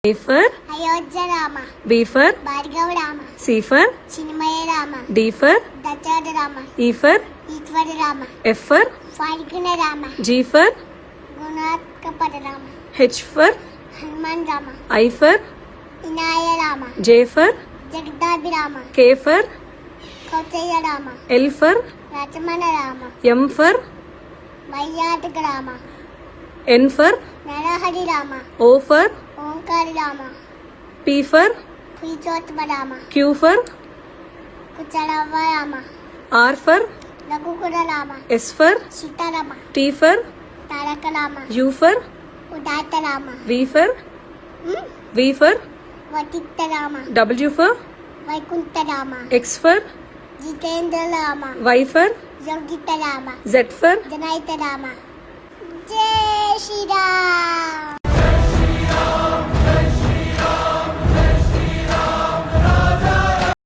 A for Ayodhya Rama, B for Bhargav Rama, C for Chinmaya Rama, D for Dachada Rama, E for Ishwara Rama, F for Falguna Rama, G for Gunatkapada Rama, H for Hanuman Rama, I for Inaya Rama, J for Jagdabi Rama, K for Kautaya Rama, L for Rachamana Rama, M for Mayataka Rama, N for Narahari Rama, O for Omkari Rama, P for Purushotama Rama, Q for Kucharava Rama, R for Raghukura Rama, S for Sita Rama, T for Taraka Rama, U for Udata Rama, V for Vatita Rama, W for Vaikunta Rama, X for Jitendra Rama, Y for Yogita Rama, Z for Janaita Rama. Jai Shri Ram.